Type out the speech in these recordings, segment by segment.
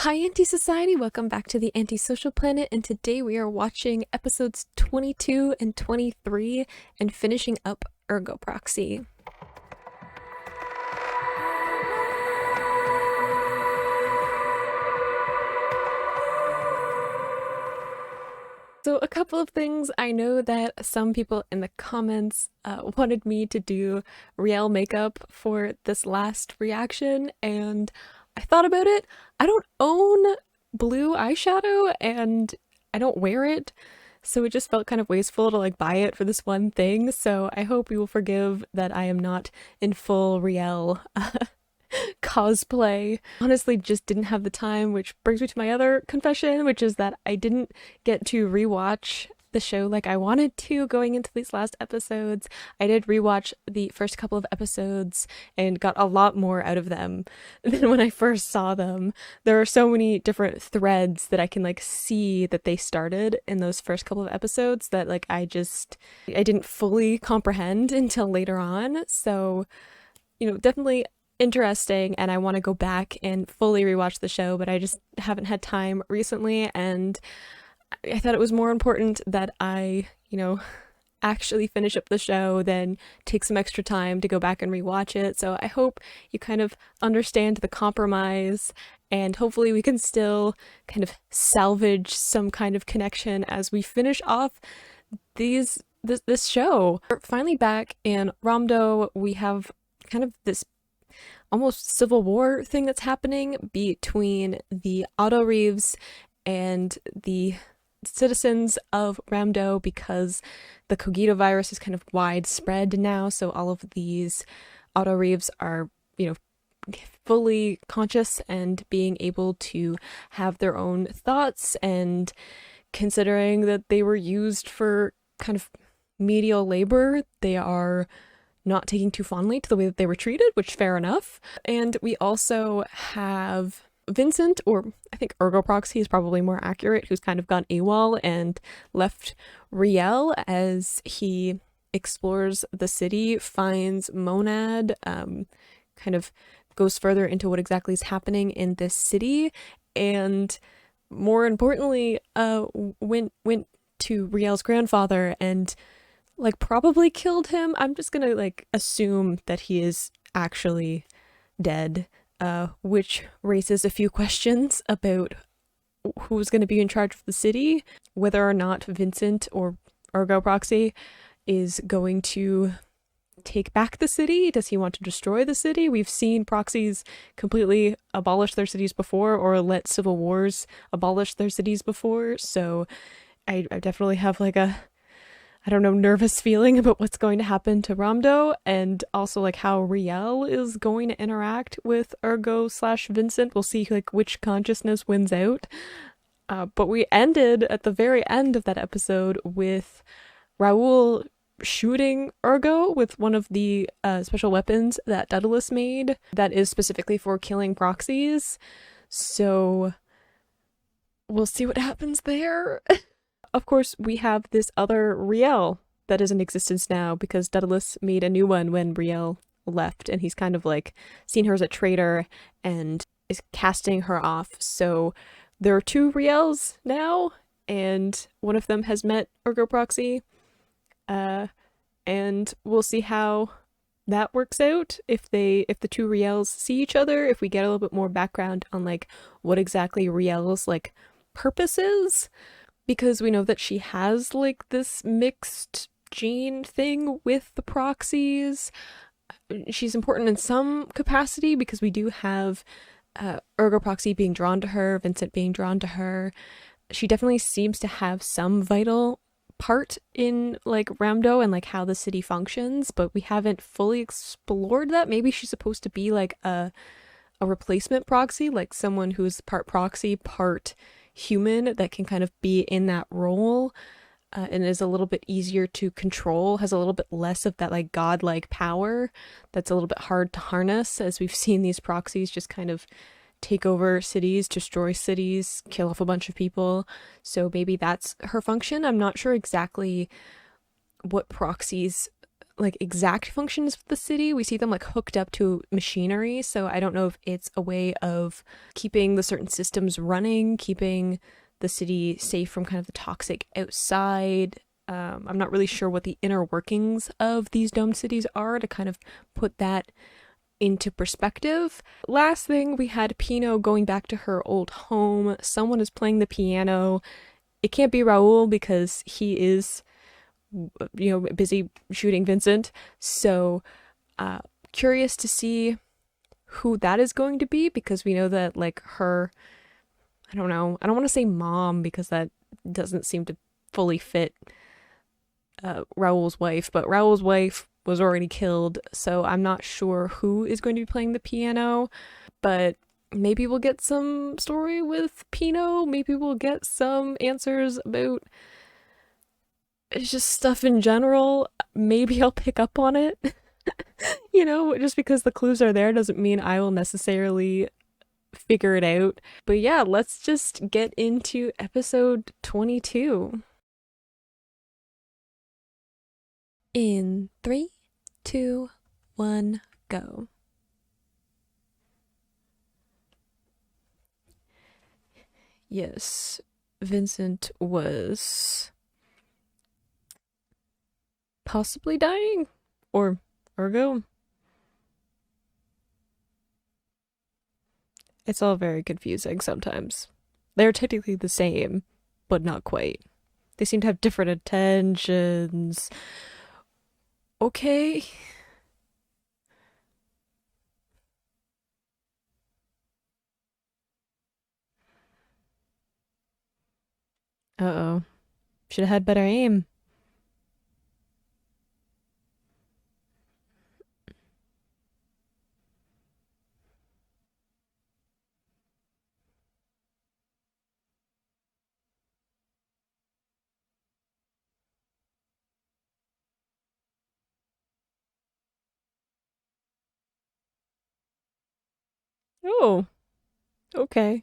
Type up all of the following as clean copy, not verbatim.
Hi Anti-Society, welcome back to the Antisocial Planet, and today we are watching episodes 22 and 23 and finishing up Ergo Proxy. So a couple of things. I know that some people in the comments wanted me to do Riel makeup for this last reaction, and I thought about it. I don't own blue eyeshadow and I don't wear it, so it just felt kind of wasteful to buy it for this one thing. So I hope you will forgive that I am not in full Riel cosplay. Honestly, just didn't have the time, which brings me to my other confession, which is that I didn't get to rewatch the show like I wanted to going into these last episodes. I did rewatch the first couple of episodes and got a lot more out of them than when I first saw them. There are so many different threads that I can see that they started in those first couple of episodes that I didn't fully comprehend until later on. So, definitely interesting, and I want to go back and fully rewatch the show, but I just haven't had time recently, and I thought it was more important that I, actually finish up the show than take some extra time to go back and rewatch it. So I hope you kind of understand the compromise, and hopefully we can still kind of salvage some kind of connection as we finish off this show. We're finally back in Ramdo. We have kind of this almost civil war thing that's happening between the Auto Reeves and the citizens of Ramdo, because the Cogito virus is kind of widespread now. So all of these Auto Reeves are, fully conscious and being able to have their own thoughts, and considering that they were used for kind of medial labor, they are not taking too fondly to the way that they were treated, which fair enough. And we also have Vincent, or I think Ergo Proxy is probably more accurate, who's kind of gone AWOL and left Riel as he explores the city, finds Monad, kind of goes further into what exactly is happening in this city, and more importantly, went to Riel's grandfather and probably killed him. I'm just gonna assume that he is actually dead, which raises a few questions about who's going to be in charge of the city, whether or not Vincent or Ergo Proxy is going to take back the city. Does he want to destroy the city? We've seen proxies completely abolish their cities before, or let civil wars abolish their cities before, so I definitely have nervous feeling about what's going to happen to Ramdo, and also how Riel is going to interact with Ergo/Vincent. We'll see which consciousness wins out. But we ended at the very end of that episode with Raoul shooting Ergo with one of the special weapons that Daedalus made that is specifically for killing proxies. So we'll see what happens there. Of course, we have this other Riel that is in existence now, because Daedalus made a new one when Riel left, and he's kind of seen her as a traitor and is casting her off. So there are two Riels now, and one of them has met Ergo Proxy, and we'll see how that works out, if the two Riels see each other, if we get a little bit more background on what exactly Riel's purpose is. Because we know that she has this mixed gene thing with the proxies. She's important in some capacity, because we do have Ergo Proxy being drawn to her, Vincent being drawn to her. She definitely seems to have some vital part in Ramdo and how the city functions, but we haven't fully explored that. Maybe she's supposed to be a replacement proxy, someone who's part proxy, part human, that can kind of be in that role, and is a little bit easier to control, has a little bit less of that godlike power that's a little bit hard to harness, as we've seen these proxies just kind of take over cities, destroy cities, kill off a bunch of people. So maybe that's her function. I'm not sure exactly what proxies like exact functions of the city. We see them like hooked up to machinery, so I don't know if it's a way of keeping the certain systems running, keeping the city safe from kind of the toxic outside. I'm not really sure what the inner workings of these domed cities are to kind of put that into perspective. Last thing, we had Pino going back to her old home. Someone is playing the piano. It can't be Raul because he is, busy shooting Vincent. So, curious to see who that is going to be, because we know that like her, I don't know, I don't want to say mom because that doesn't seem to fully fit Raul's wife, but Raul's wife was already killed, so I'm not sure who is going to be playing the piano, but maybe we'll get some story with Pino. Maybe we'll get some answers about just stuff in general. Maybe I'll pick up on it. Just because the clues are there doesn't mean I will necessarily figure it out. But yeah, let's just get into episode 22. In 3, 2, 1, go. Yes, Vincent was possibly dying, or Ergo. It's all very confusing sometimes. They're technically the same, but not quite. They seem to have different intentions. Okay. Uh-oh. Should have had better aim. Oh, okay.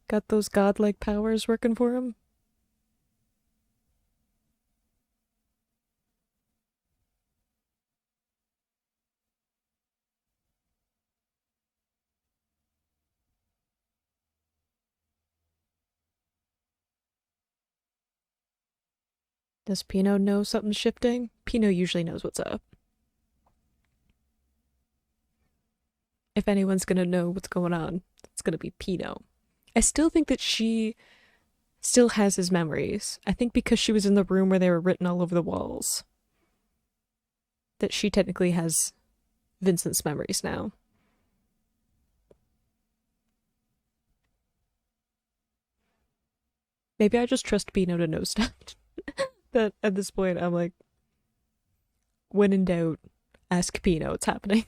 Got those godlike powers working for him. Does Pino know something's shifting? Pino usually knows what's up. If anyone's gonna know what's going on, it's gonna be Pino. I still think that she still has his memories. I think because she was in the room where they were written all over the walls, that she technically has Vincent's memories now. Maybe I just trust Pino to know stuff. That at this point, I'm like, when in doubt, ask Pino what's happening.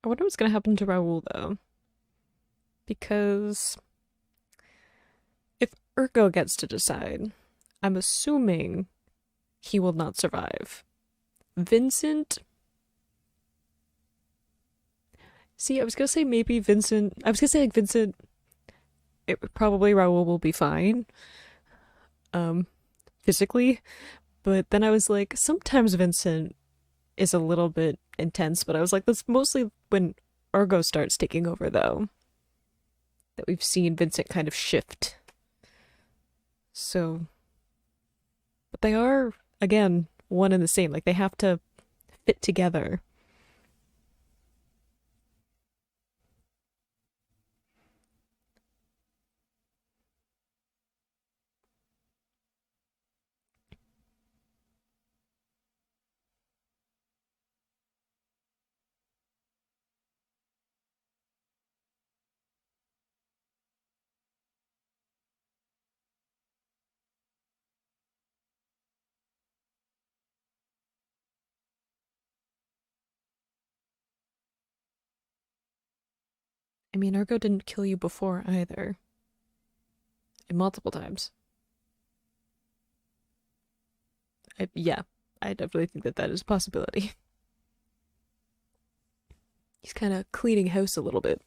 I wonder what's gonna happen to Raul though. Because if Urko gets to decide, I'm assuming he will not survive. Vincent. See, I was gonna say maybe Vincent. I was gonna say like Vincent. Probably Raul will be fine. Um, Physically, but then I was like, sometimes Vincent is a little bit intense, but I was like, that's mostly when Ergo starts taking over, though, that we've seen Vincent kind of shift. So, but they are, again, one and the same. Like, they have to fit together. I mean, Ergo didn't kill you before either, and multiple times. Yeah. I definitely think that that is a possibility. He's kind of cleaning house a little bit.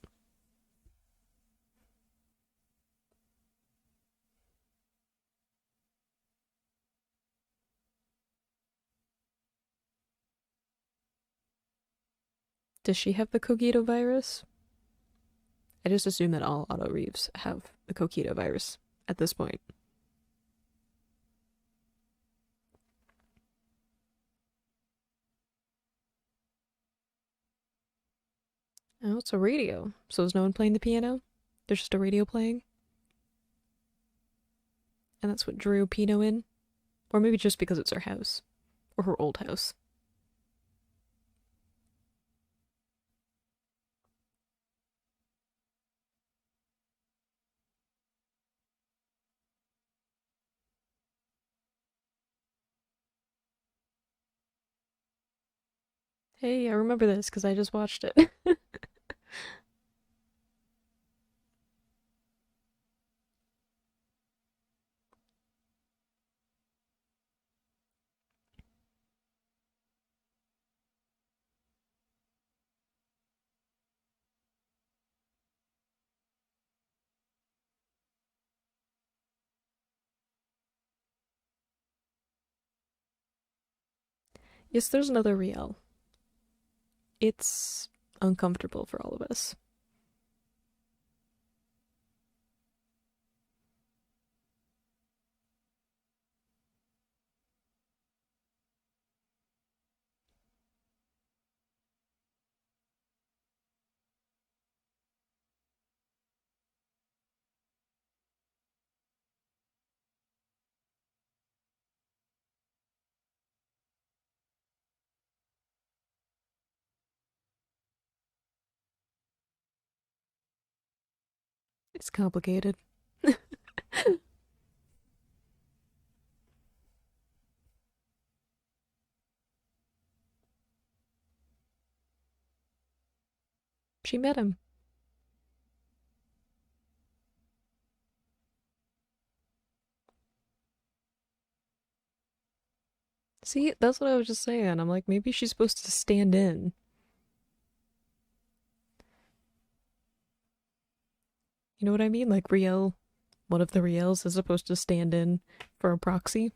Does she have the Cogito virus? I just assume that all Otto Reeves have the Cogito virus at this point. Oh, it's a radio. So is no one playing the piano? There's just a radio playing? And that's what drew Pino in? Or maybe just because it's her house. Or her old house. Hey, I remember this because I just watched it. Yes, there's another Riel. It's uncomfortable for all of us. It's complicated. She met him. See, that's what I was just saying. I'm like, maybe she's supposed to stand in. You know what I mean? Like Riel, one of the Riels is supposed to stand in for a proxy.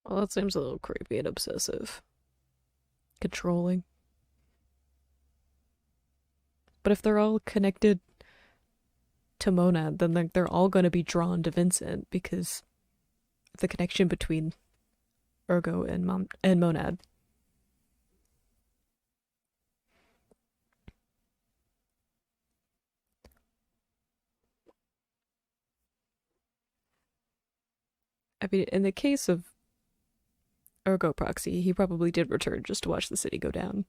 Well, that seems a little creepy and obsessive. Controlling. But if they're all connected to Monad, then they're all going to be drawn to Vincent because of the connection between Ergo and Monad. I mean, in the case of Ergo Proxy, he probably did return just to watch the city go down.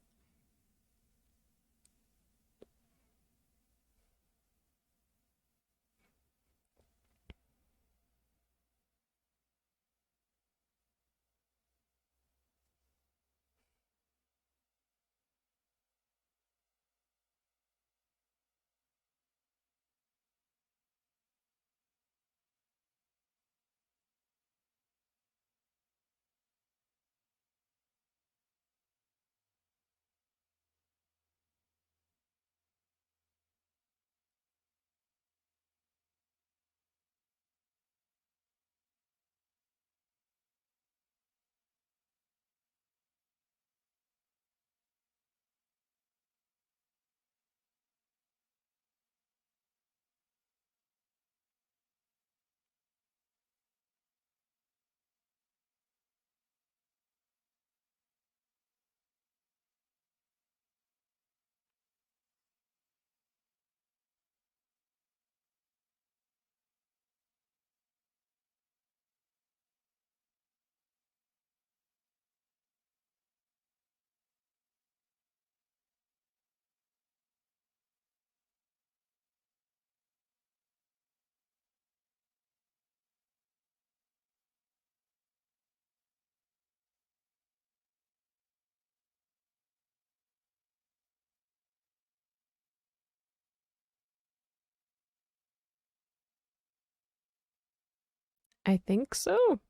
I think so.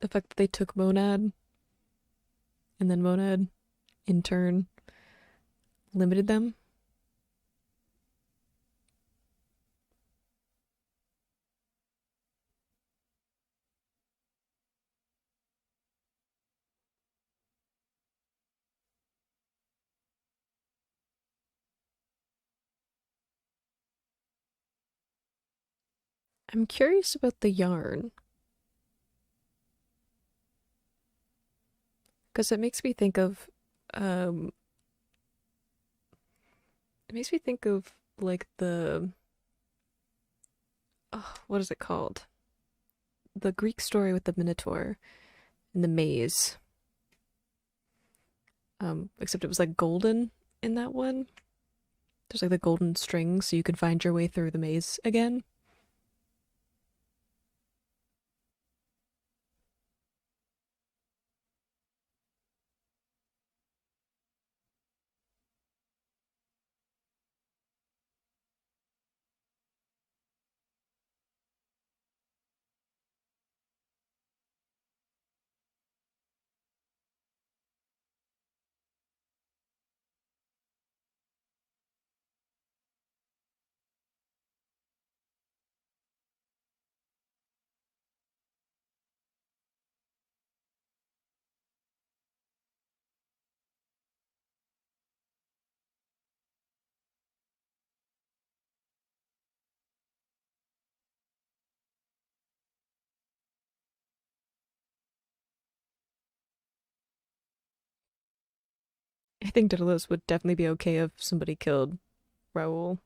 The fact that they took Monad and then Monad in turn limited them. I'm curious about the yarn because um it makes me think of like the oh, what is it called? The Greek story with the Minotaur and the maze. Except it was like golden in that one. There's like the golden string so you can find your way through the maze again. I think Daedalus would definitely be okay if somebody killed Raoul.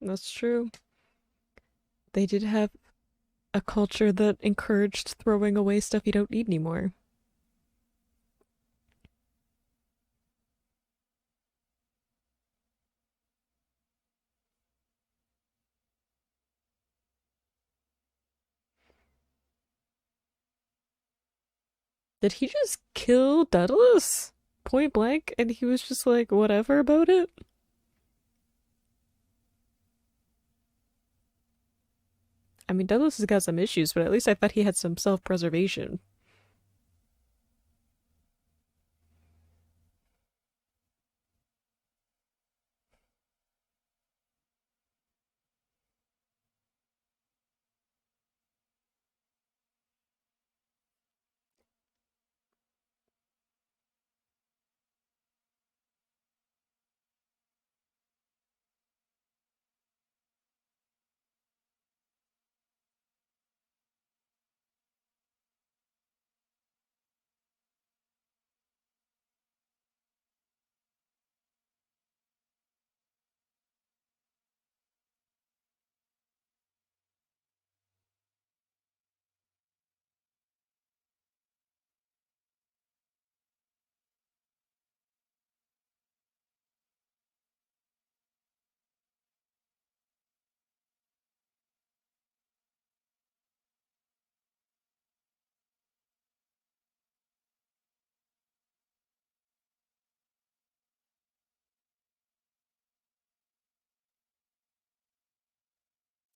That's true. They did have a culture that encouraged throwing away stuff you don't need anymore. Did he just kill Daedalus? Point blank, and he was just like, whatever about it? I mean, Daedalus has got some issues, but at least I thought he had some self preservation.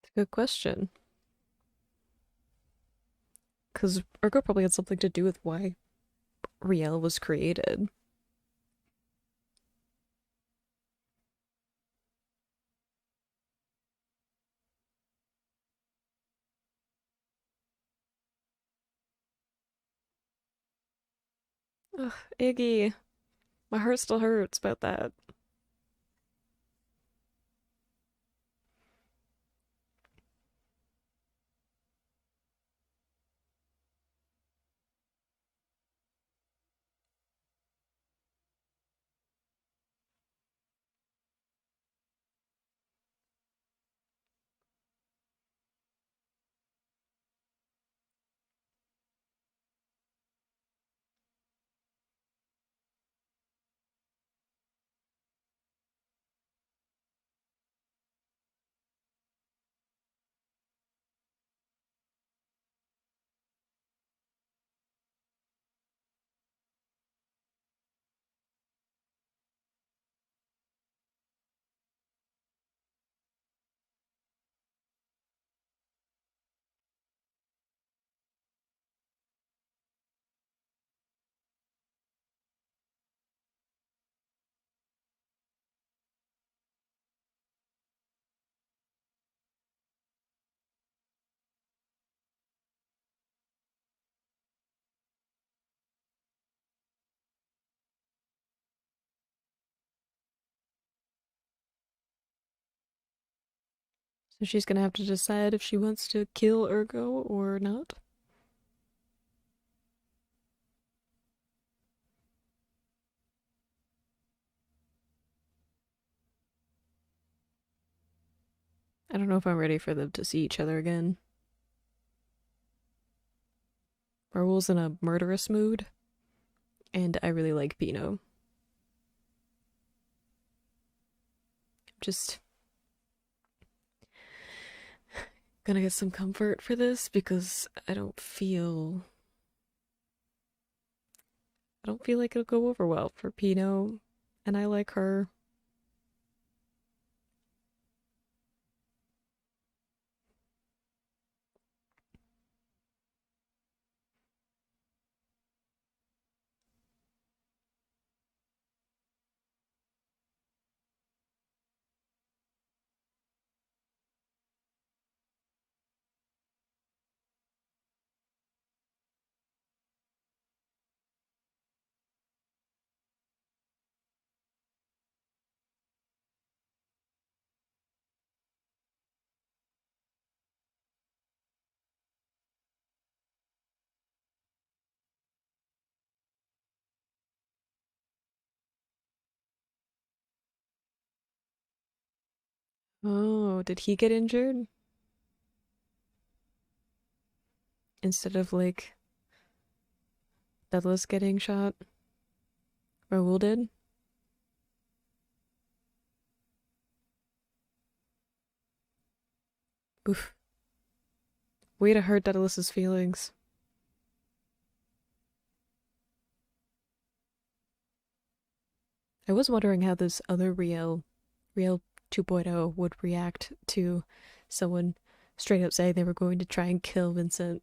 It's a good question. Because Ergo probably had something to do with why Riel was created. Ugh, Iggy. My heart still hurts about that. So she's gonna have to decide if she wants to kill Ergo or not. I don't know if I'm ready for them to see each other again. Raul's in a murderous mood, and I really like Pino. Just gonna get some comfort for this because I don't feel like it'll go over well for Pino, and I like her. Oh, did he get injured instead of like Douglas getting shot? Raul did? Oof. Way to hurt Douglas's feelings. I was wondering how this other Riel 2.0 would react to someone straight up saying they were going to try and kill Vincent.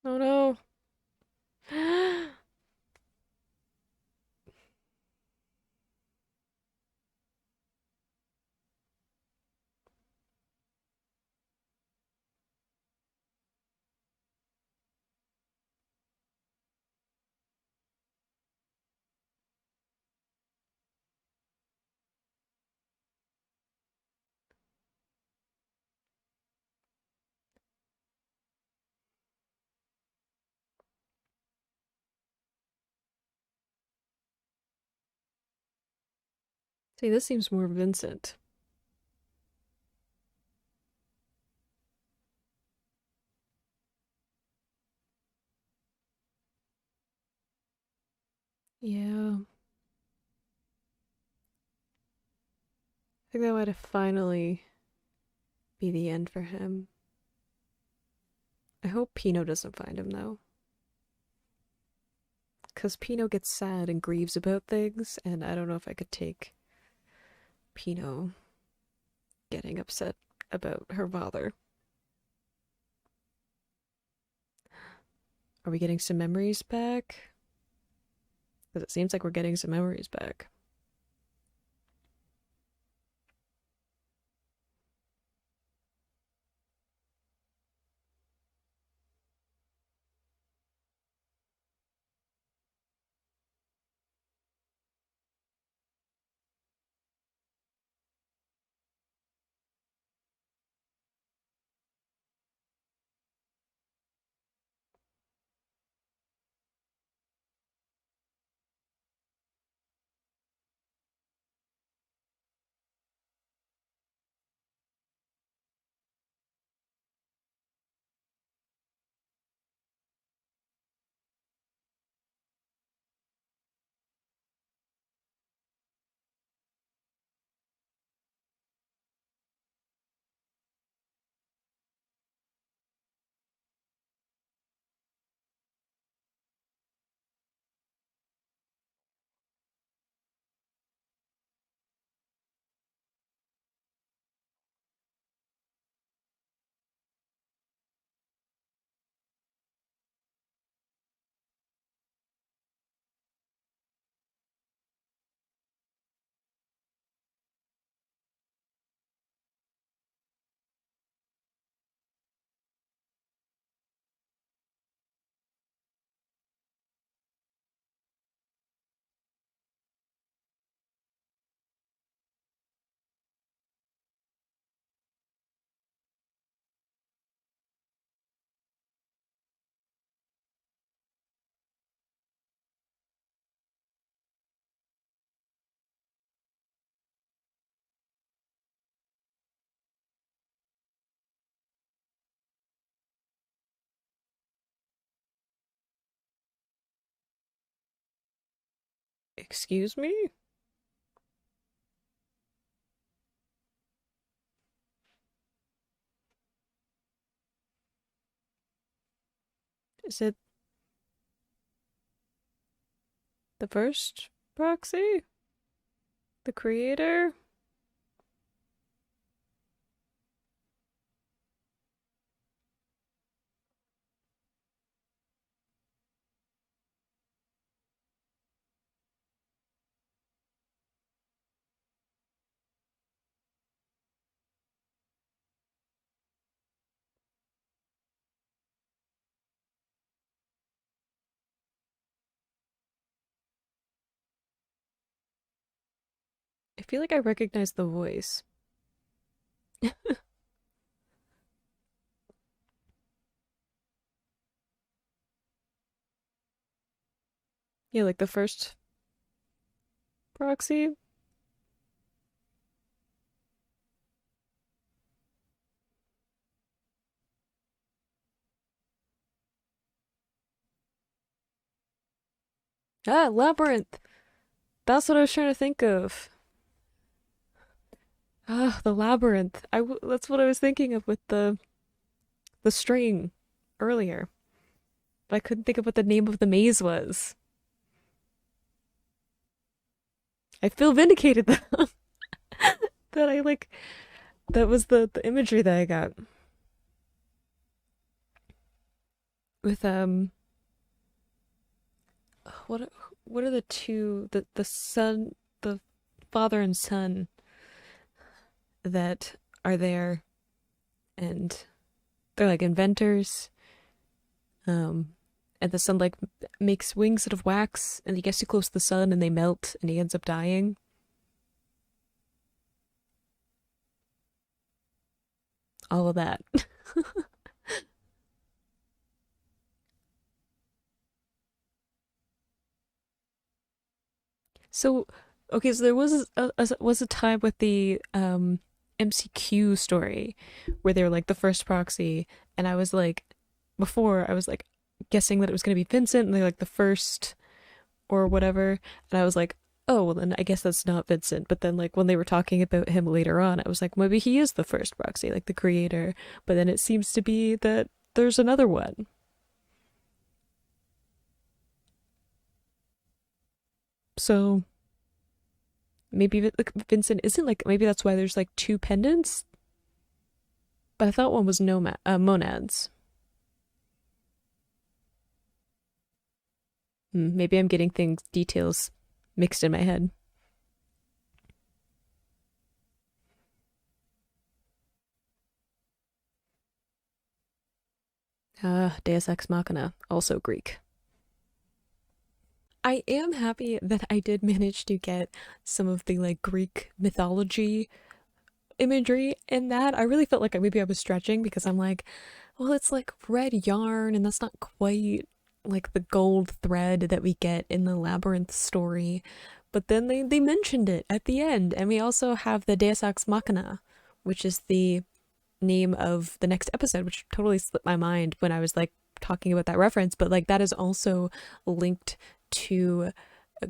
Oh no. See, this seems more Vincent. Yeah. I think that might have finally be the end for him. I hope Pino doesn't find him though. Because Pino gets sad and grieves about things, and I don't know if I could take Pino getting upset about her father. Are we getting some memories back? Because it seems like we're getting some memories back. Excuse me? Is it the first proxy? The creator? I feel like I recognize the voice. Yeah, like the first proxy. Ah, Labyrinth. That's what I was trying to think of. Ah, the Labyrinth. That's what I was thinking of with the string earlier. But I couldn't think of what the name of the maze was. I feel vindicated though. that I like that was the imagery that I got with what what are the two the son the father and son that are there, and they're like inventors, um and the son like makes wings out of wax and he gets too close to the sun and they melt and he ends up dying. All of that. So, okay, so there was was a time with the MCQ story where they were like the first proxy, and I was like, before I was like guessing that it was gonna be Vincent, and they're like the first or whatever, and I was like, oh, well then I guess that's not Vincent. But then like when they were talking about him later on, I was like, maybe he is the first proxy, like the creator. But then it seems to be that there's another one. So maybe like Vincent isn't like maybe that's why there's like two pendants. But I thought one was monads. Maybe I'm getting things details mixed in my head. Deus Ex Machina, also Greek. I am happy that I did manage to get some of the like Greek mythology imagery in that. I really felt like maybe I was stretching because I'm like, well, it's like red yarn, and that's not quite like the gold thread that we get in the Labyrinth story. But then they mentioned it at the end, and we also have the Deus Ex Machina, which is the name of the next episode, which totally slipped my mind when I was like talking about that reference. But like that is also linked to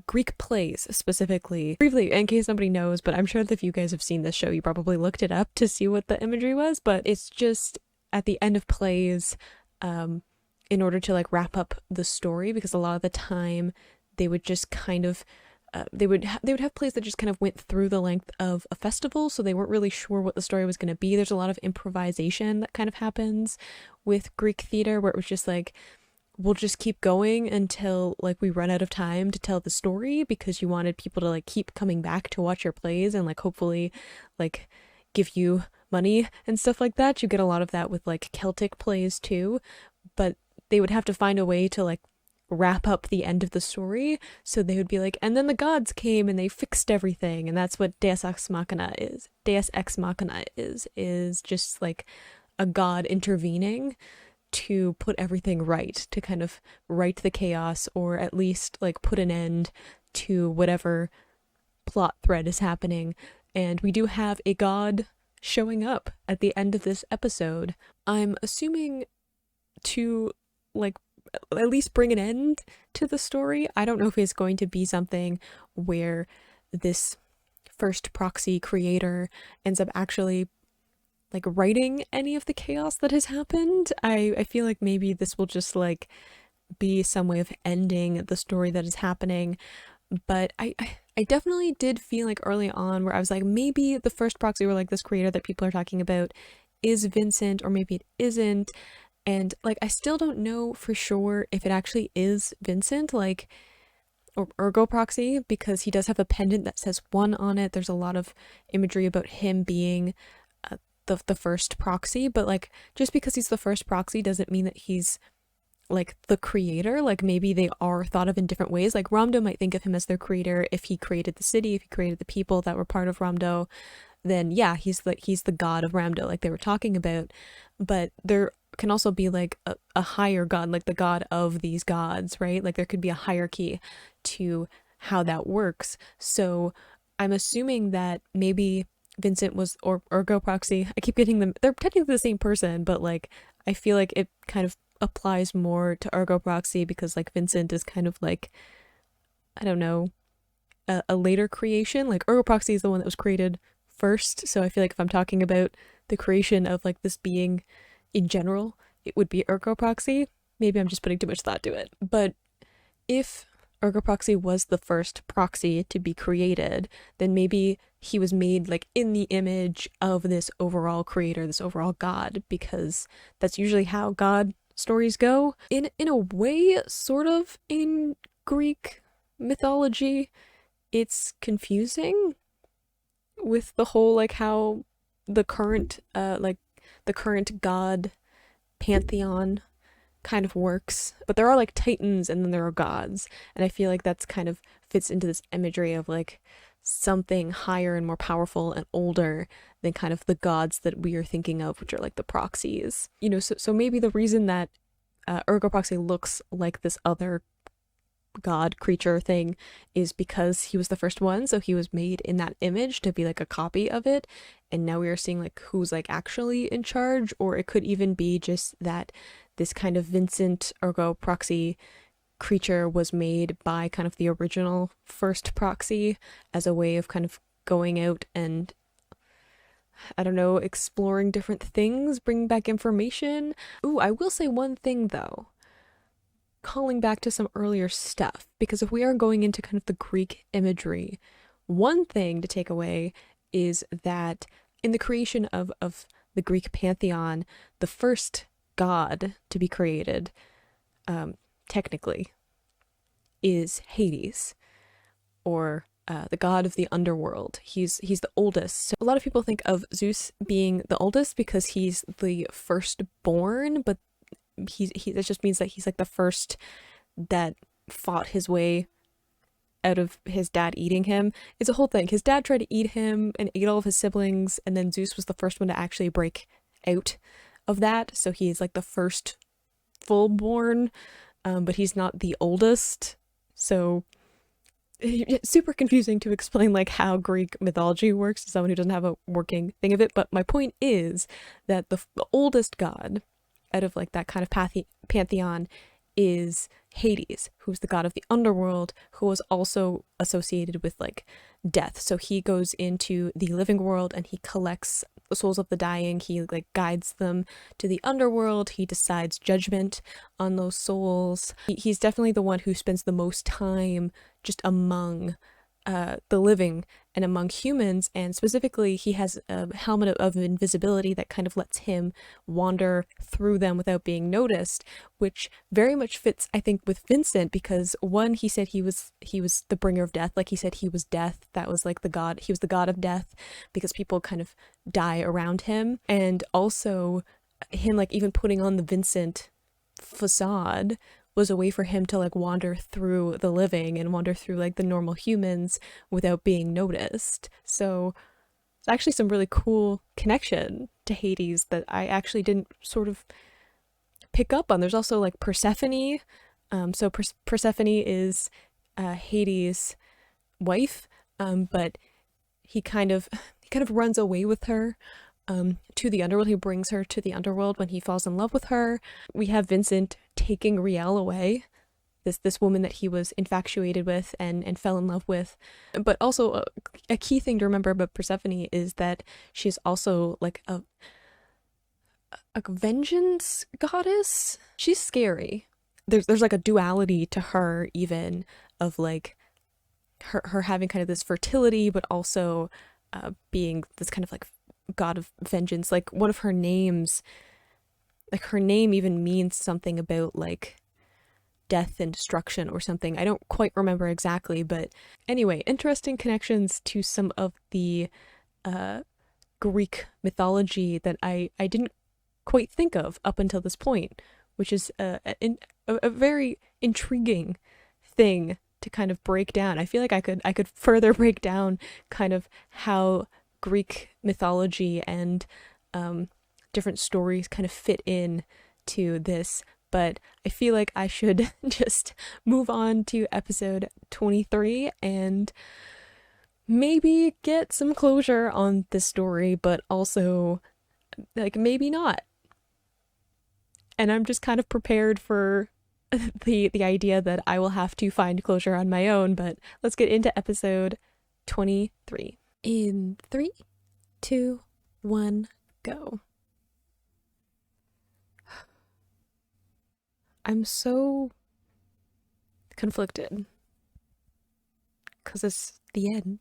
Greek plays specifically. Briefly, in case somebody knows, but I'm sure that if you guys have seen this show, you probably looked it up to see what the imagery was. But it's just at the end of plays, um, in order to like wrap up the story, because a lot of the time they would just kind of they would have plays that just kind of went through the length of a festival, so they weren't really sure what the story was going to be. There's a lot of improvisation that kind of happens with Greek theater, where it was just like, we'll just keep going until like we run out of time to tell the story, because you wanted people to like keep coming back to watch your plays and like hopefully like give you money and stuff like that. You get a lot of that with like Celtic plays too, but they would have to find a way to like wrap up the end of the story, so they would be like, and then the gods came and they fixed everything. And that's what Deus Ex Machina is. Deus Ex Machina is just like a god intervening to put everything right, to kind of right the chaos, or at least like put an end to whatever plot thread is happening. And we do have a god showing up at the end of this episode. I'm assuming to like at least bring an end to the story. I don't know if it's going to be something where this first proxy creator ends up actually like writing any of the chaos that has happened. I feel like maybe this will just like be some way of ending the story that is happening. But I definitely did feel like early on where I was like, maybe the first proxy or like this creator that people are talking about is Vincent, or maybe it isn't. And like, I still don't know for sure if it actually is Vincent, like, or Ergo Proxy, because he does have a pendant that says 1 on it. There's a lot of imagery about him being the first proxy, but like, just because he's the first proxy doesn't mean that he's like the creator. Like, maybe they are thought of in different ways. Like, Ramdo might think of him as their creator if he created the city, if he created the people that were part of Ramdo, then yeah, he's the god of Ramdo, like they were talking about. But there can also be like a higher god, like the god of these gods, right? Like there could be a hierarchy to how that works. So I'm assuming that maybe Vincent was, or Ergo Proxy, I keep getting them, they're technically the same person, but like I feel like it kind of applies more to Ergo Proxy because like Vincent is kind of like, I don't know, a later creation. Like Ergo Proxy is the one that was created first, so I feel like if I'm talking about the creation of like this being in general, it would be Ergo Proxy. Maybe I'm just putting too much thought to it. But if Ergo Proxy was the first proxy to be created, then maybe he was made like in the image of this overall creator, this overall god, because that's usually how god stories go. In a way, sort of in Greek mythology, it's confusing with the whole like how the current the current god pantheon kind of works. But there are like titans and then there are gods, and I feel like that's kind of fits into this imagery of like something higher and more powerful and older than kind of the gods that we are thinking of, which are like the proxies. You know, so maybe the reason that Ergo Proxy looks like this other god creature thing is because he was the first one, so he was made in that image to be like a copy of it, and now we are seeing like who's like actually in charge. Or it could even be just that this kind of Vincent Ergo Proxy creature was made by kind of the original first proxy as a way of kind of going out and, I don't know, exploring different things, bringing back information. Ooh, I will say one thing though, calling back to some earlier stuff, because if we are going into kind of the Greek imagery, one thing to take away is that in the creation of the Greek pantheon, the first god to be created, technically, is Hades, or the god of the underworld. He's the oldest. So a lot of people think of Zeus being the oldest because he's the firstborn, but that just means that he's like the first that fought his way out of his dad eating him. It's a whole thing. His dad tried to eat him and ate all of his siblings, and then Zeus was the first one to actually break out of that. So he's like the first full-born, but he's not the oldest. So it's super confusing to explain like how Greek mythology works to someone who doesn't have a working thing of it. But my point is that the oldest god out of like that kind of pantheon is Hades, who's the god of the underworld, who was also associated with like death. So he goes into the living world and he collects the souls of the dying. He like guides them to the underworld. He decides judgment on those souls. He's definitely the one who spends the most time just among the living and among humans, and specifically he has a helmet of invisibility that kind of lets him wander through them without being noticed, which very much fits, I think, with Vincent, because one, he said he was the bringer of death. Like he said he was death. That was like the god. He was the god of death because people kind of die around him. And also him like even putting on the Vincent facade was a way for him to like wander through the living and wander through like the normal humans without being noticed. So it's actually some really cool connection to Hades that I actually didn't sort of pick up on. There's also like Persephone. So Persephone is Hades' wife, but he kind of runs away with her to the underworld. He brings her to the underworld when he falls in love with her. We have Vincent taking Riel away, this woman that he was infatuated with and fell in love with. But also a key thing to remember about Persephone is that she's also like a vengeance goddess. She's scary. There's like a duality to her, even, of like her having kind of this fertility, but also being this kind of like god of vengeance. Like one of her names, like her name even means something about like death and destruction or something. I don't quite remember exactly, but anyway, interesting connections to some of the Greek mythology that I didn't quite think of up until this point, which is a very intriguing thing to kind of break down. I feel like I could further break down kind of how Greek mythology and different stories kind of fit in to this, but I feel like I should just move on to episode 23 and maybe get some closure on this story, but also like maybe not. And I'm just kind of prepared for the idea that I will have to find closure on my own, but let's get into episode 23. In 3, 2, 1, go. I'm so conflicted because it's the end.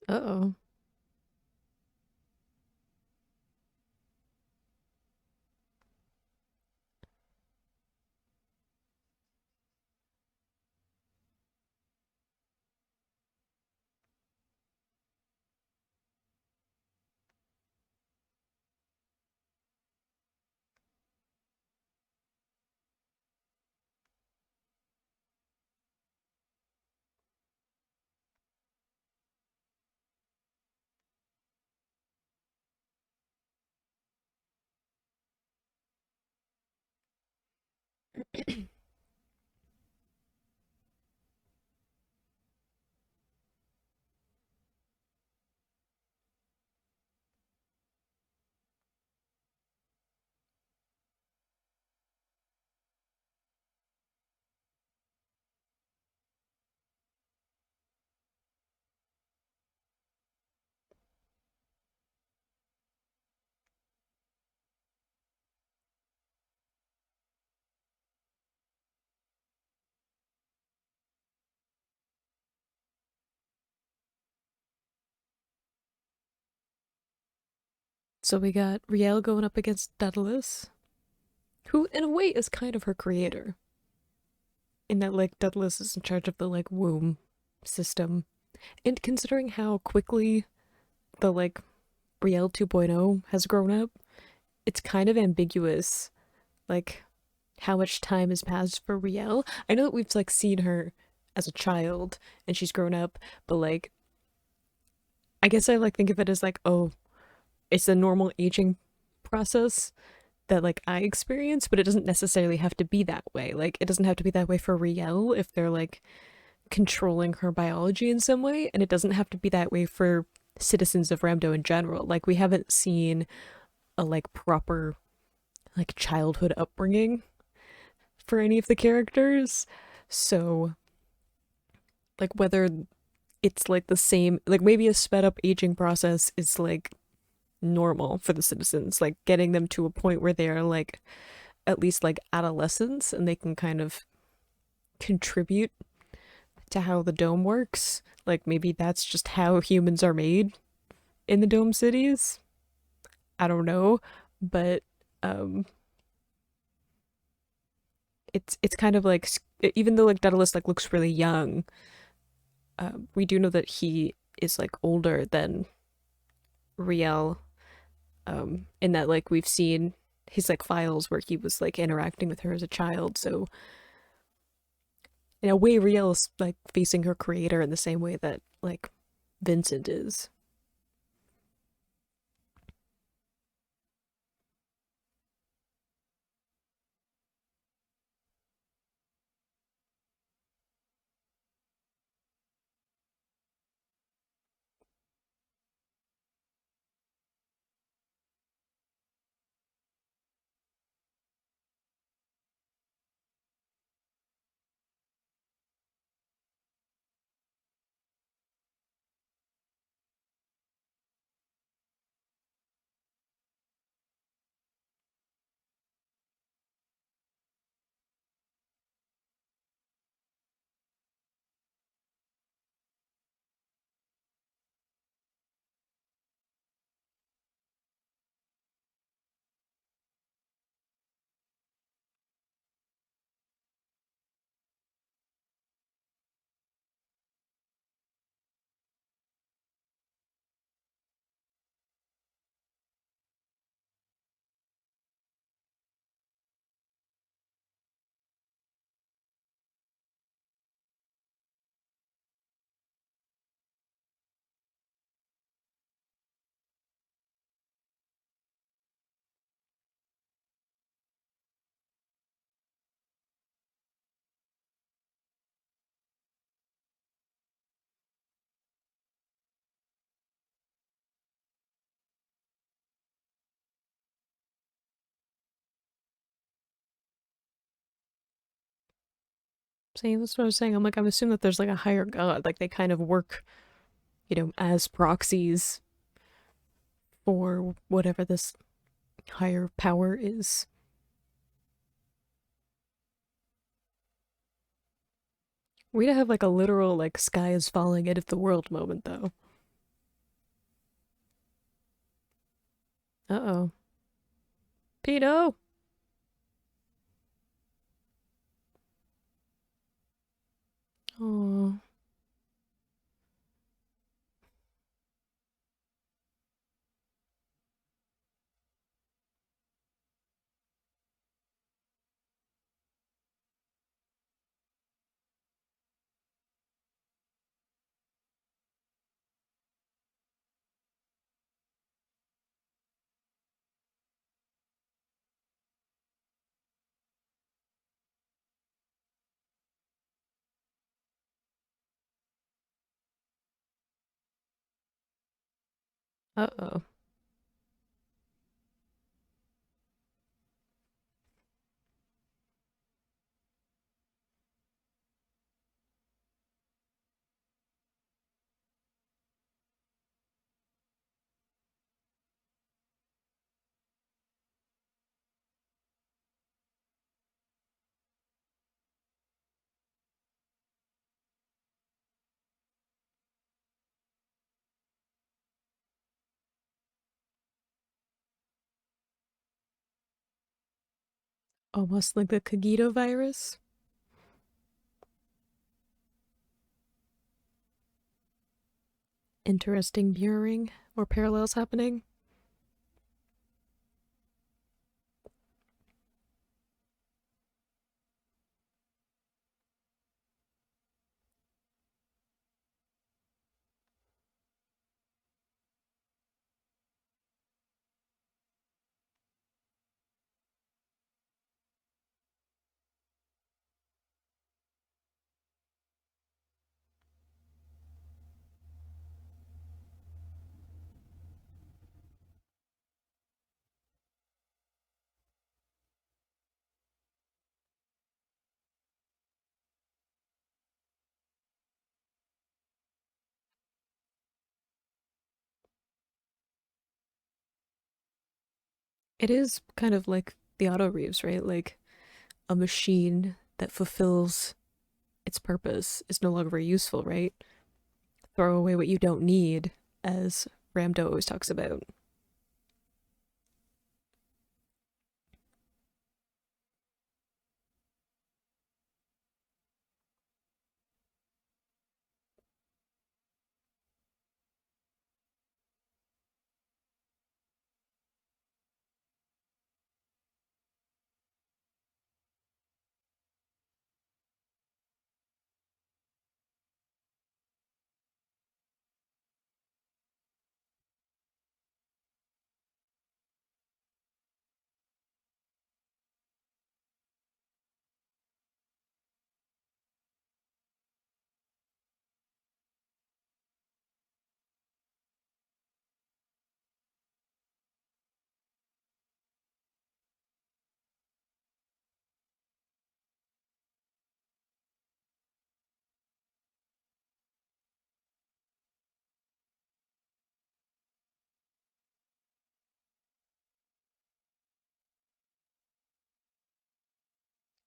Uh-oh. So we got Riel going up against Daedalus, who in a way is kind of her creator, in that like Daedalus is in charge of the like womb system. And considering how quickly the like Riel 2.0 has grown up, it's kind of ambiguous like how much time has passed for Riel. I know that we've like seen her as a child and she's grown up, but like I guess I like think of it as like, oh, it's a normal aging process that like I experience, but it doesn't necessarily have to be that way. Like it doesn't have to be that way for Riel if they're like controlling her biology in some way, and it doesn't have to be that way for citizens of Ramdo in general. Like we haven't seen a like proper like childhood upbringing for any of the characters. So like whether it's like the same, like maybe a sped up aging process is like normal for the citizens, like getting them to a point where they're like at least like adolescents and they can kind of contribute to how the dome works. Like maybe that's just how humans are made in the dome cities. I don't know, but um it's kind of like even though like Daedalus like looks really young, we do know that he is like older than Riel, in that like we've seen his like files where he was like interacting with her as a child. So in a way, Riel is like facing her creator in the same way that like Vincent is. See, that's what I was saying. I'm like, I'm assuming that there's like a higher god, like they kind of work, as proxies for whatever this higher power is. We don't have like a literal like sky is falling end of the world moment though. Uh-oh. Pedo! Oh. Uh-oh. Almost like the Cogito virus. Interesting mirroring or parallels happening. It is kind of like the Auto Reeves, right? Like a machine that fulfills its purpose is no longer very useful, right? Throw away what you don't need as Ramdo always talks about.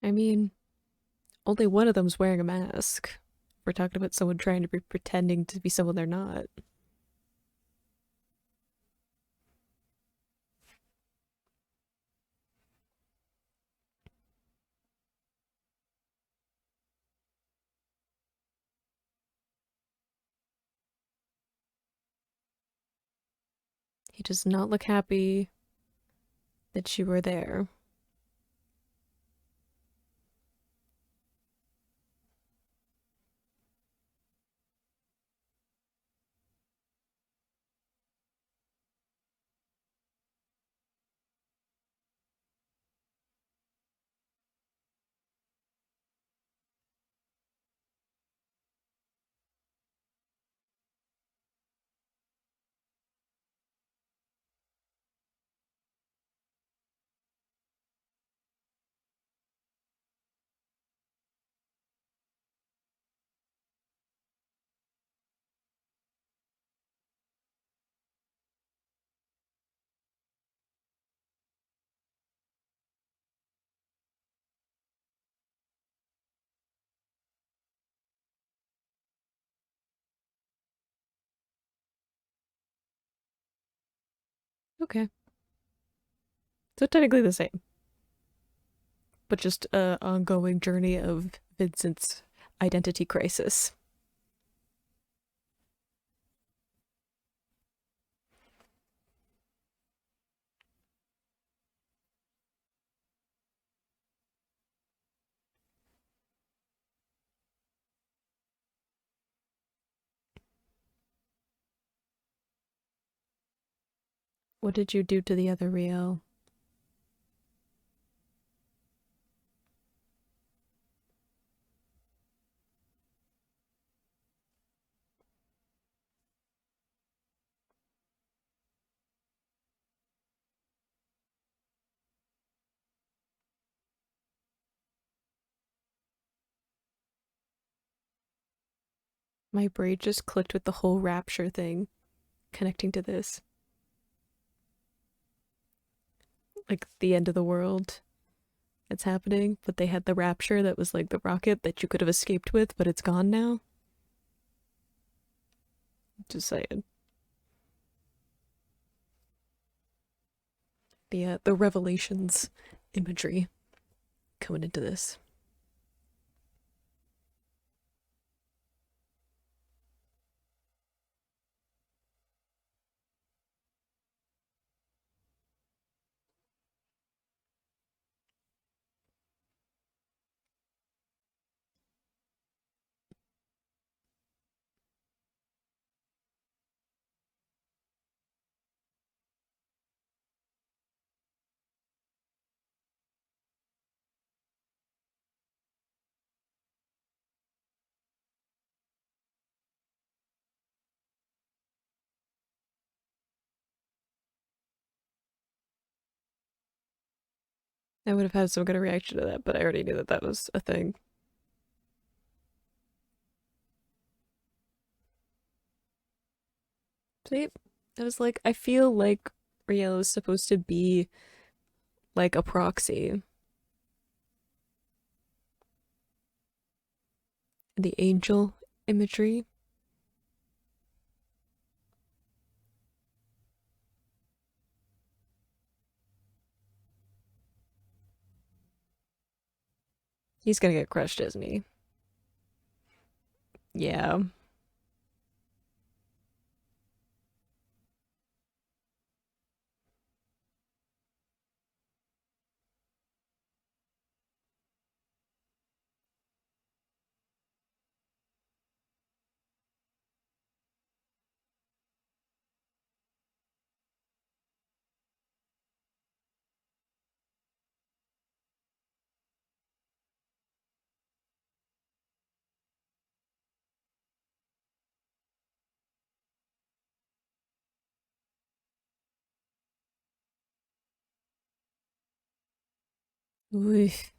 I mean, only one of them's wearing a mask. We're talking about someone trying to be pretending to be someone they're not. He does not look happy that you were there. Okay. So technically the same, but just a ongoing journey of Vincent's identity crisis. What did you do to the other Rio? My brain just clicked with the whole rapture thing connecting to this. Like the end of the world. It's happening, but they had the rapture that was like the rocket that you could have escaped with, but it's gone now. Just saying. The revelations imagery coming into this. I would have had some kind of reaction to that, but I already knew that that was a thing. See, I was like, I feel like Riel is supposed to be like a proxy. The angel imagery. He's gonna get crushed, isn't he? Yeah. Oof.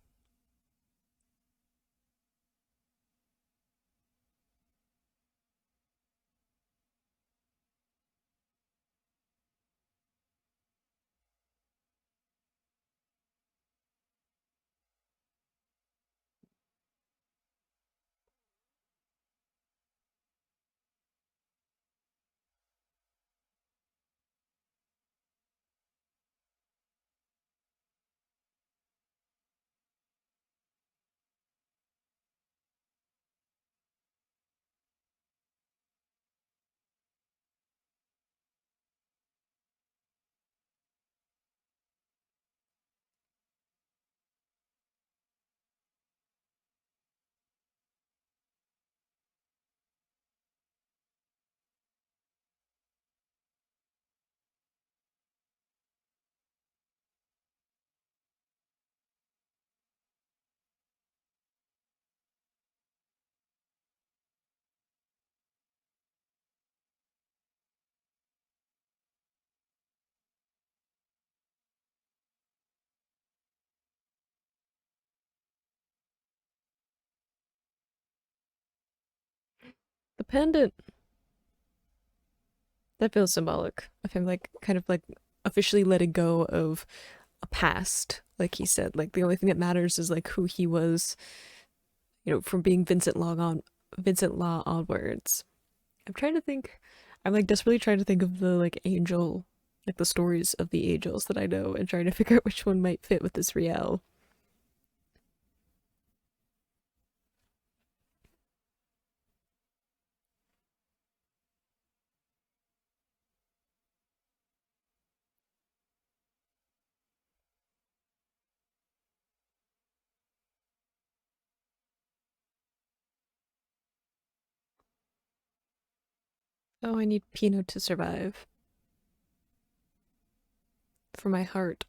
The pendant. That feels symbolic of him, like, kind of like officially letting go of a past. Like he said, like the only thing that matters is like who he was, from being Vincent Law onwards. I'm trying to think. I'm like desperately trying to think of the like angel, like the stories of the angels that I know, and trying to figure out which one might fit with this Riel. Oh, I need Pinot to survive for my heart.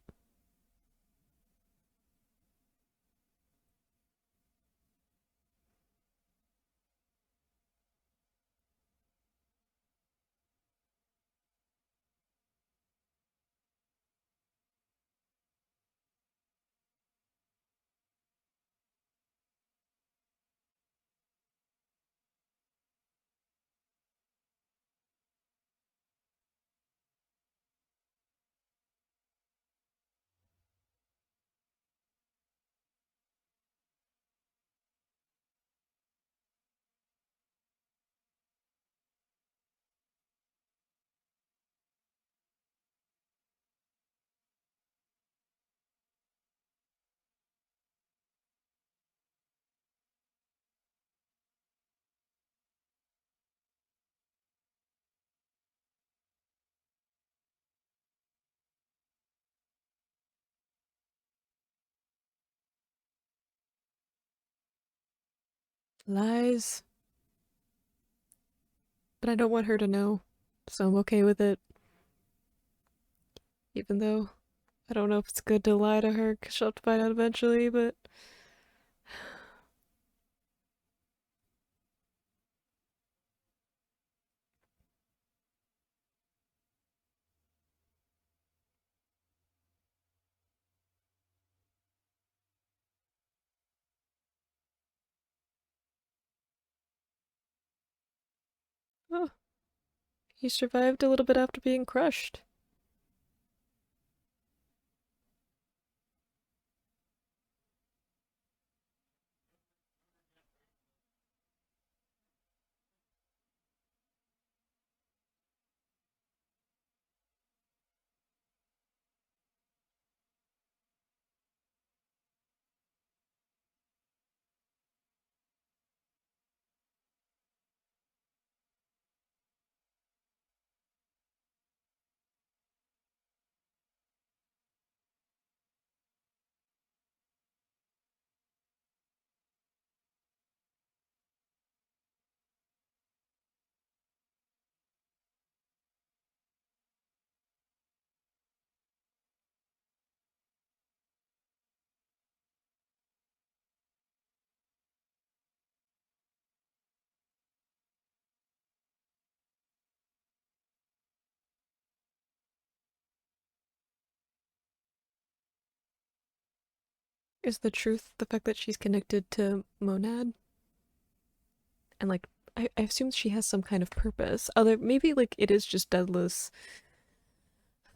Lies, but I don't want her to know, so I'm okay with it. Even though I don't know if it's good to lie to her, because she'll have to find out eventually. But oh, he survived a little bit after being crushed. Is the truth the fact that she's connected to Monad? And like, I assume she has some kind of purpose. Other maybe like it is just Daedalus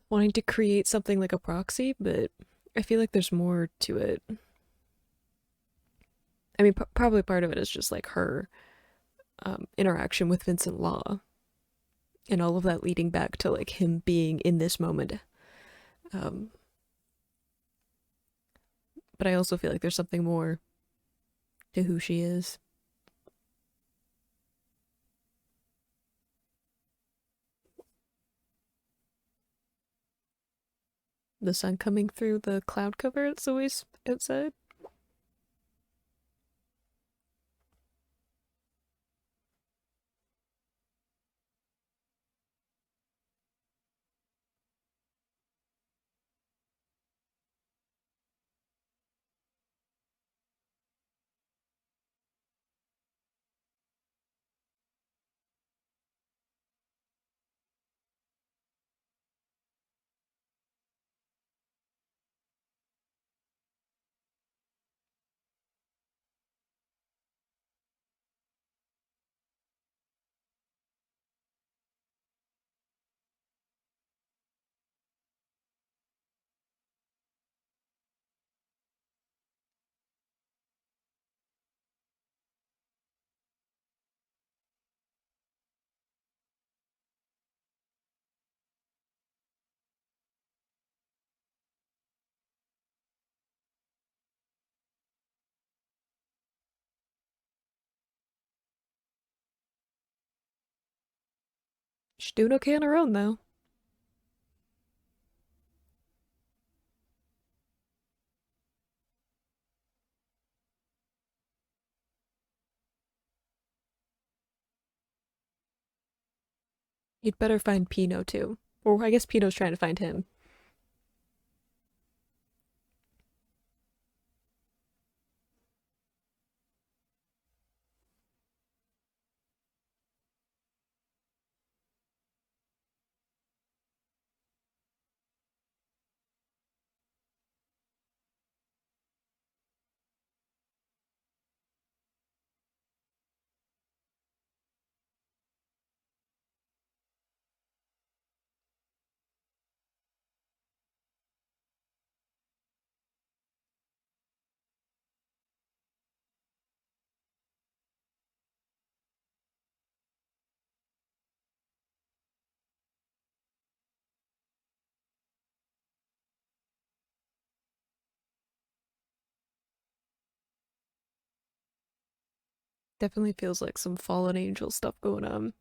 wanting to create something like a proxy, but I feel like there's more to it. I mean, probably part of it is just like her interaction with Vincent Law and all of that leading back to like him being in this moment. Um, but I also feel like there's something more to who she is. The sun coming through the cloud cover that's always outside. She's doing okay on her own though. You'd better find Pino too. Or I guess Pino's trying to find him. Definitely feels like some fallen angel stuff going on.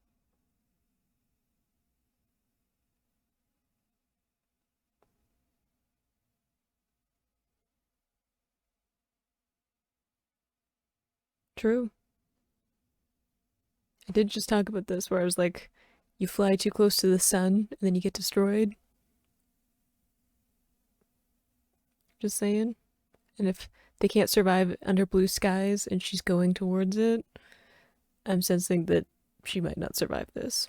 True. I did just talk about this where I was like, you fly too close to the sun and then you get destroyed. Just saying. And if they can't survive under blue skies and she's going towards it, I'm sensing that she might not survive this.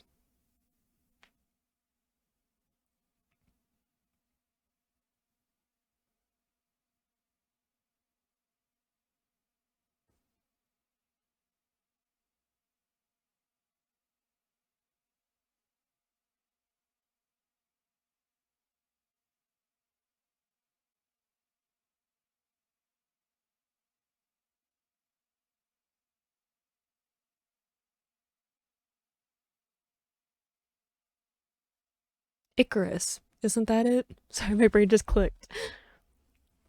Icarus. Isn't that it? Sorry, my brain just clicked.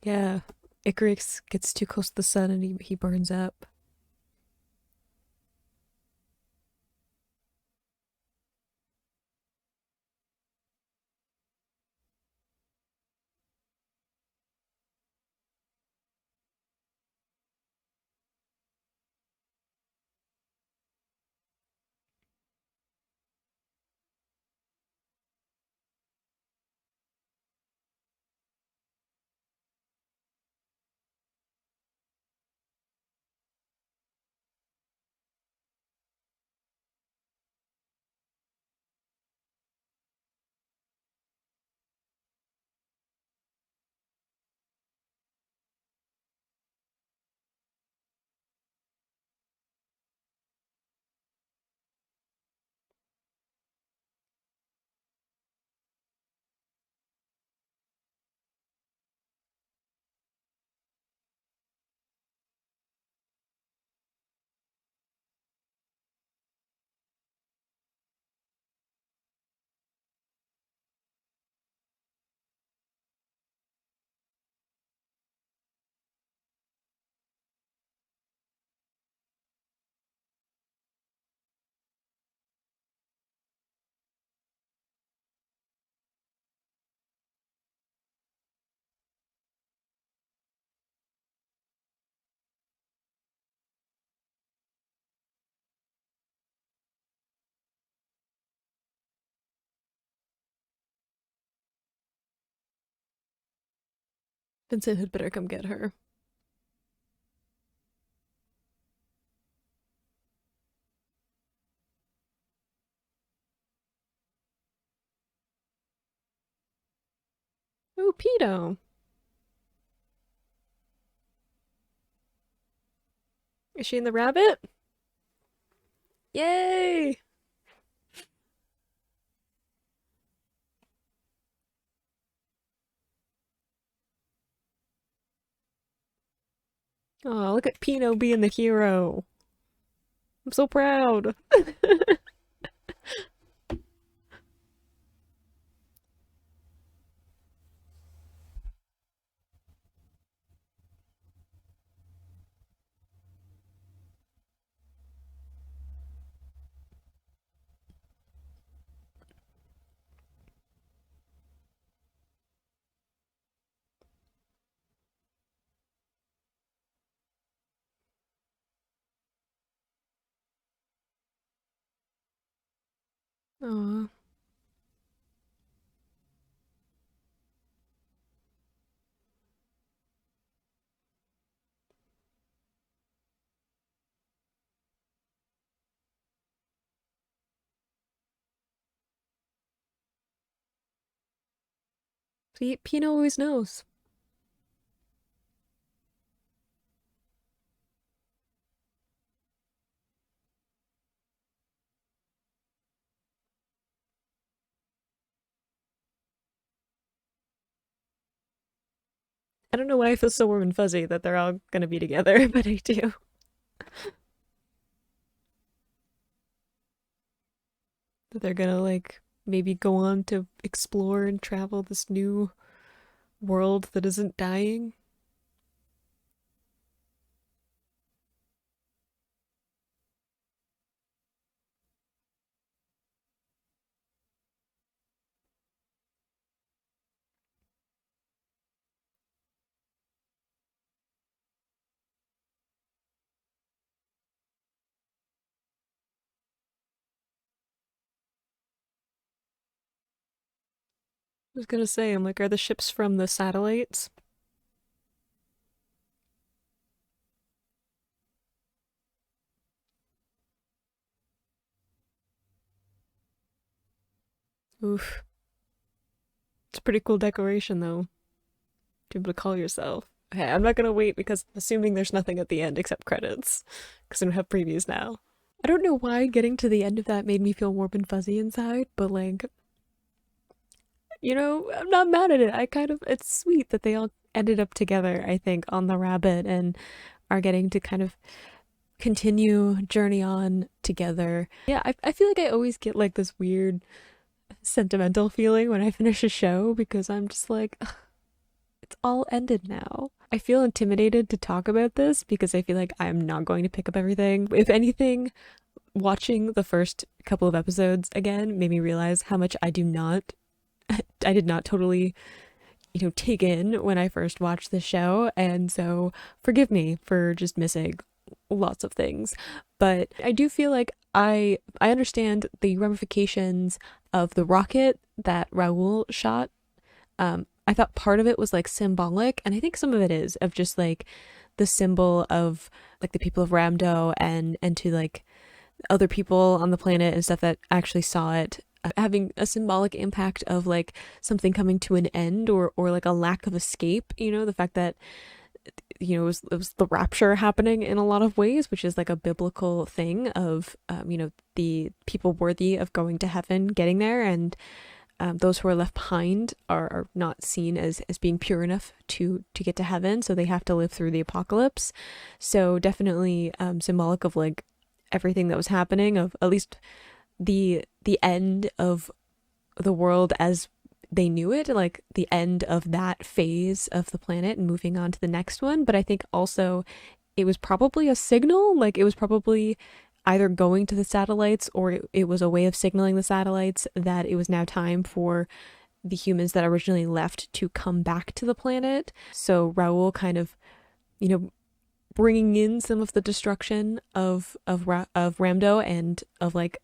Yeah. Icarus gets too close to the sun and he burns up. Vincent had better come get her. Oh, Pedo. Is she in the rabbit? Yay! Oh, look at Pino being the hero. I'm so proud. Aw. See, Pino always knows. I don't know why I feel so warm and fuzzy that they're all gonna be together, but I do. That they're gonna like maybe go on to explore and travel this new world that isn't dying. I was gonna say, I'm like, are the ships from the satellites? Oof. It's a pretty cool decoration though, to be able to call yourself. Okay, I'm not gonna wait because I'm assuming there's nothing at the end except credits. Because I don't have previews now. I don't know why getting to the end of that made me feel warm and fuzzy inside, but like, I'm not mad at it. It's sweet that they all ended up together, I think, on the rabbit and are getting to kind of continue journey on together. Yeah, I feel like I always get like this weird sentimental feeling when I finish a show because I'm just like, "Ugh, it's all ended now." I feel intimidated to talk about this because I feel like I'm not going to pick up everything. If anything, watching the first couple of episodes again made me realize how much I did not totally, take in when I first watched the show. And so forgive me for just missing lots of things. But I do feel like I understand the ramifications of the rocket that Raul shot. I thought part of it was like symbolic, and I think some of it is of just like the symbol of like the people of Ramdo and to like other people on the planet and stuff that actually saw it having a symbolic impact of like something coming to an end or like a lack of escape, the fact that it was the rapture happening in a lot of ways, which is like a biblical thing of the people worthy of going to heaven getting there, and those who are left behind are not seen as being pure enough to get to heaven, so they have to live through the apocalypse. So definitely symbolic of like everything that was happening, of at least the end of the world as they knew it, like the end of that phase of the planet and moving on to the next one. But I think also it was probably a signal, like it was probably either going to the satellites or it was a way of signaling the satellites that it was now time for the humans that originally left to come back to the planet. So Raul kind of, you know, bringing in some of the destruction of Ramdo and of like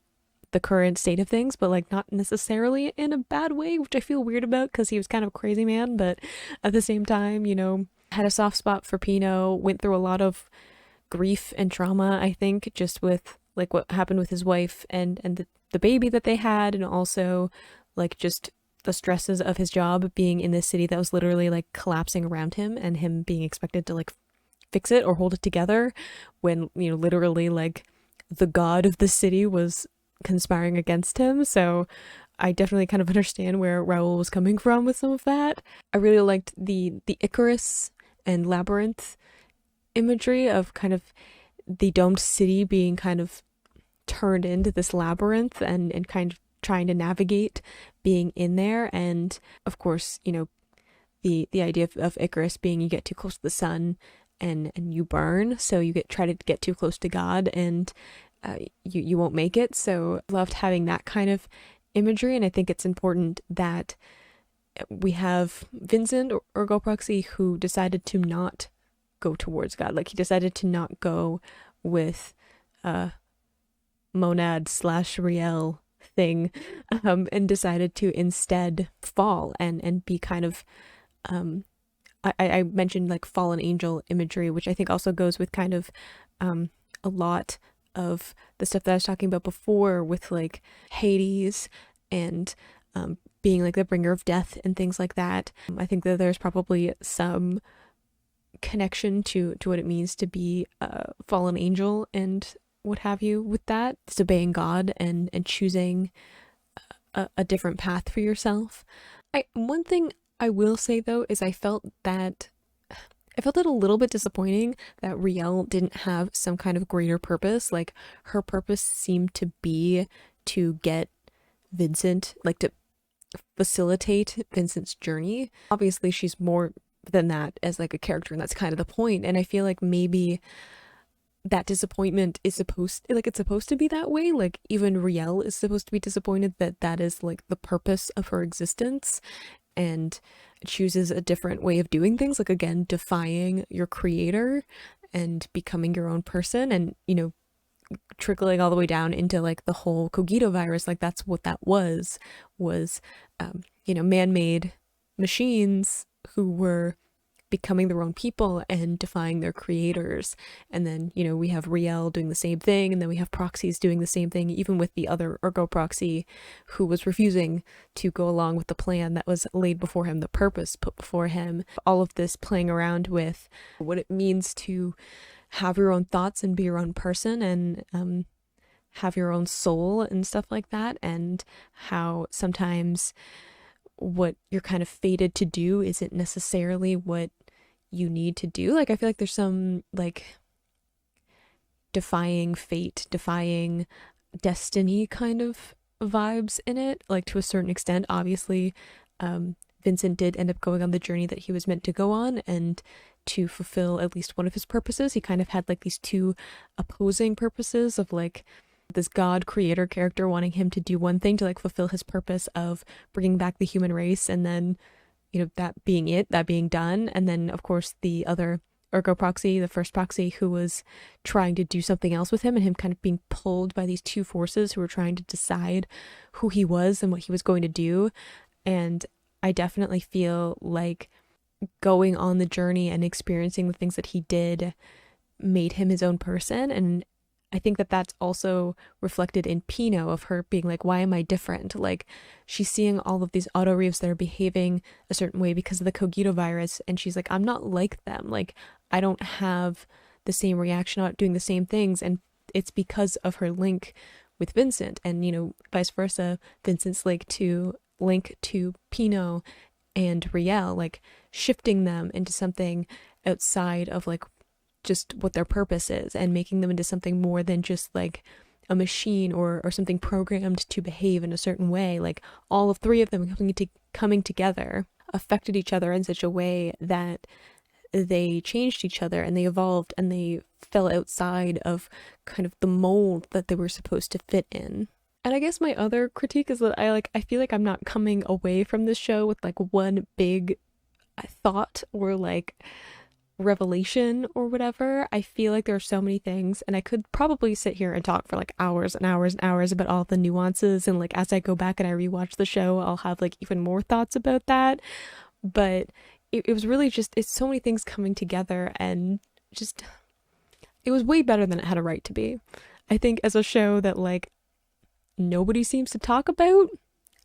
the current state of things, but like not necessarily in a bad way, which I feel weird about because he was kind of a crazy man, but at the same time, had a soft spot for Pino, went through a lot of grief and trauma, I think, just with like what happened with his wife and the baby that they had, and also like just the stresses of his job being in this city that was literally like collapsing around him, and him being expected to like fix it or hold it together when, literally like the god of the city was conspiring against him. So I definitely kind of understand where Raoul was coming from with some of that. I really liked the Icarus and Labyrinth imagery of kind of the domed city being kind of turned into this labyrinth, and kind of trying to navigate being in there. And of course, the idea of Icarus being you get too close to the sun and you burn, so you try to get too close to God, and you won't make it. So loved having that kind of imagery, and I think it's important that we have Vincent or Ergo Proxy who decided to not go towards God. Like he decided to not go with monad / Riel thing, and decided to instead fall and be kind of I mentioned like fallen angel imagery, which I think also goes with kind of a lot of the stuff that I was talking about before with like Hades and being like the bringer of death and things like that. I think that there's probably some connection to what it means to be a fallen angel and what have you with that. It's obeying God and choosing a different path for yourself. One thing I will say though is I felt it a little bit disappointing that Riel didn't have some kind of greater purpose. Like her purpose seemed to be to get Vincent, like to facilitate Vincent's journey. Obviously she's more than that as like a character, and that's kind of the point. And I feel like maybe that disappointment is supposed to be that way. Like even Riel is supposed to be disappointed that is like the purpose of her existence, and chooses a different way of doing things, like again defying your creator and becoming your own person, and trickling all the way down into like the whole Cogito virus. Like that's what that was man-made machines who were becoming their own people and defying their creators. And then we have Riel doing the same thing, and then we have proxies doing the same thing, even with the other Ergo Proxy who was refusing to go along with the plan that was laid before him, the purpose put before him. All of this playing around with what it means to have your own thoughts and be your own person, and have your own soul and stuff like that, and how sometimes what you're kind of fated to do isn't necessarily what you need to do. Like I feel like there's some like defying fate, defying destiny kind of vibes in it, like to a certain extent. Obviously Vincent did end up going on the journey that he was meant to go on, and to fulfill at least one of his purposes. He kind of had like these two opposing purposes of like this god creator character wanting him to do one thing to like fulfill his purpose of bringing back the human race, and then that being done. And then of course the other Ergo Proxy, the first proxy, who was trying to do something else with him, and him kind of being pulled by these two forces who were trying to decide who he was and what he was going to do. And I definitely feel like going on the journey and experiencing the things that he did made him his own person. And I think that that's also reflected in Pino, of her being like, why am I different? Like she's seeing all of these autoreivs that are behaving a certain way because of the Cogito virus, and she's like, I'm not like them. Like I don't have the same reaction, not doing the same things. And it's because of her link with Vincent, and vice versa, Vincent's link to Pino and Riel, like shifting them into something outside of like just what their purpose is, and making them into something more than just like a machine or something programmed to behave in a certain way. Like all of three of them coming together affected each other in such a way that they changed each other, and they evolved, and they fell outside of kind of the mold that they were supposed to fit in. And I guess my other critique is that I feel like I'm not coming away from this show with like one big thought or like revelation or whatever. I feel like there are so many things, and I could probably sit here and talk for like hours and hours and hours about all the nuances, and like as I go back and I rewatch the show, I'll have like even more thoughts about that. But it was really just, it's so many things coming together, and just, it was way better than it had a right to be. I think as a show that like nobody seems to talk about,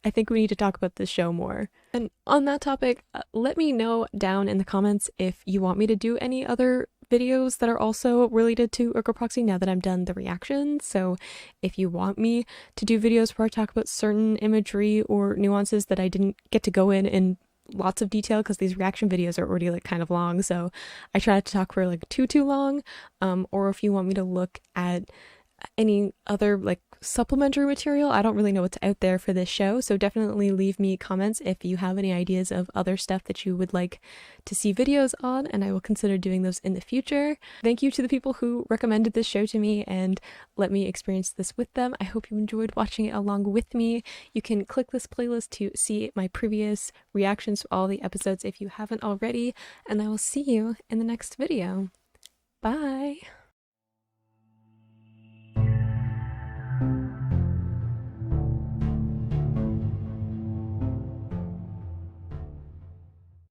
I think we need to talk about this show more. And on that topic, let me know down in the comments if you want me to do any other videos that are also related to Ergo Proxy now that I'm done the reactions. So if you want me to do videos where I talk about certain imagery or nuances that I didn't get to go in lots of detail, because these reaction videos are already like kind of long, so I try not to talk for like too long, or if you want me to look at any other like supplementary material, I don't really know what's out there for this show, so definitely leave me comments if you have any ideas of other stuff that you would like to see videos on, and I will consider doing those in the future. Thank you to the people who recommended this show to me and let me experience this with them. I hope you enjoyed watching it along with me. You can click this playlist to see my previous reactions to all the episodes if you haven't already, and I will see you in the next video. Bye!